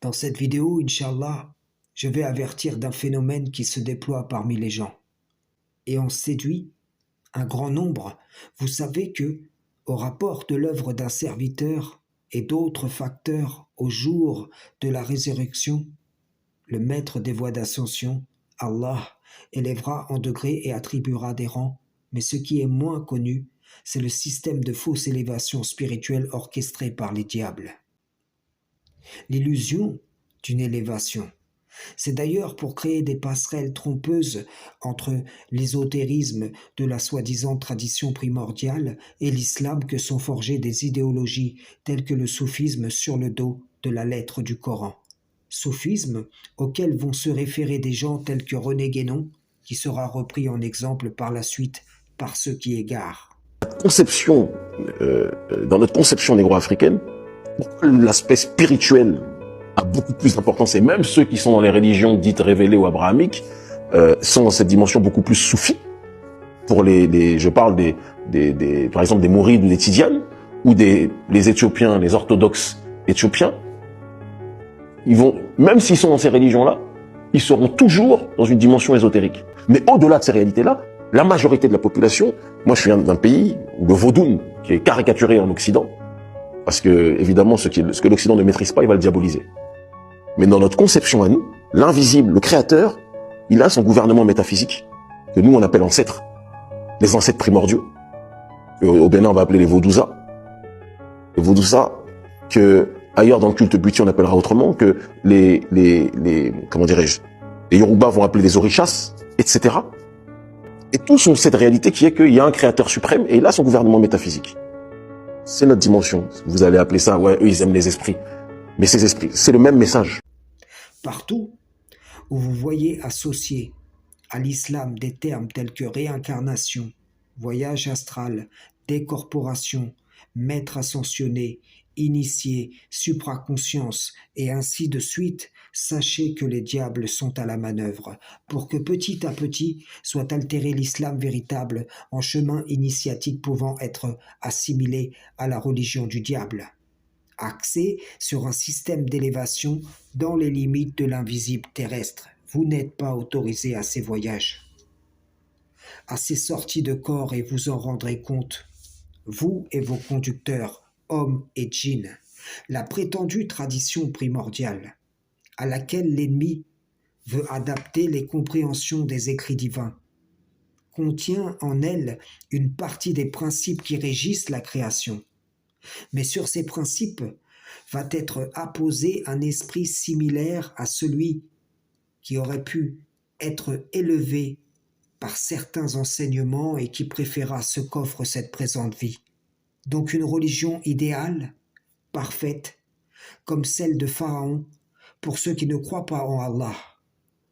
Dans cette vidéo, Inch'Allah, je vais avertir d'un phénomène qui se déploie parmi les gens et en séduit un grand nombre. Vous savez que, au rapport de l'œuvre d'un serviteur et d'autres facteurs au jour de la résurrection, le maître des voies d'ascension, Allah, élèvera en degrés et attribuera des rangs, mais ce qui est moins connu, c'est le système de fausse élévation spirituelle orchestré par les diables. L'illusion d'une élévation. C'est d'ailleurs pour créer des passerelles trompeuses entre l'ésotérisme de la soi-disant tradition primordiale et l'islam que sont forgées des idéologies telles que le soufisme sur le dos de la lettre du Coran. Soufisme auquel vont se référer des gens tels que René Guénon, qui sera repris en exemple par la suite par ceux qui égarent. Conception, dans notre conception négro-africaine, l'aspect spirituel a beaucoup plus d'importance, et même ceux qui sont dans les religions dites révélées ou abrahamiques sont dans cette dimension beaucoup plus soufie. Pour je parle par exemple des mourides ou des tidianes, ou les Éthiopiens, les orthodoxes éthiopiens. Ils vont, même s'ils sont dans ces religions-là, ils seront toujours dans une dimension ésotérique. Mais au-delà de ces réalités-là, la majorité de la population, moi je viens d'un pays, le Vaudoun, qui est caricaturé en Occident, parce que évidemment ce que l'Occident ne maîtrise pas, il va le diaboliser. Mais dans notre conception à nous, l'invisible, le créateur, il a son gouvernement métaphysique, que nous on appelle ancêtres, les ancêtres primordiaux. Au Bénin on va appeler les Vaudouza. Les Vaudouza, que ailleurs dans le culte buti on appellera autrement, que comment dirais-je, les Yoruba vont appeler les Orishas, etc. Et tous ont cette réalité qui est qu'il y a un créateur suprême et il a son gouvernement métaphysique. C'est notre dimension. Vous allez appeler ça, ouais, eux ils aiment les esprits. Mais ces esprits, c'est le même message. Partout où vous voyez associer à l'islam des termes tels que réincarnation, voyage astral, décorporation, maître ascensionné, initié, supraconscience et ainsi de suite, sachez que les diables sont à la manœuvre pour que petit à petit soit altéré l'islam véritable en chemin initiatique pouvant être assimilé à la religion du diable, axé sur un système d'élévation dans les limites de l'invisible terrestre. Vous n'êtes pas autorisé à ces voyages, à ces sorties de corps, et vous en rendrez compte, vous et vos conducteurs, hommes et djinns. La prétendue tradition primordiale, à laquelle l'ennemi veut adapter les compréhensions des écrits divins, contient en elle une partie des principes qui régissent la création. Mais sur ces principes va être apposé un esprit similaire à celui qui aurait pu être élevé par certains enseignements et qui préféra ce qu'offre cette présente vie. Donc une religion idéale, parfaite, comme celle de Pharaon, pour ceux qui ne croient pas en Allah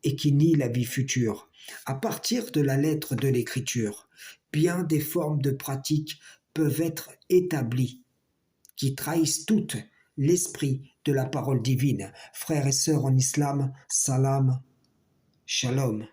et qui nient la vie future. À partir de la lettre de l'écriture, bien des formes de pratiques peuvent être établies, qui trahissent toutes l'esprit de la parole divine. Frères et sœurs en islam, salam, shalom.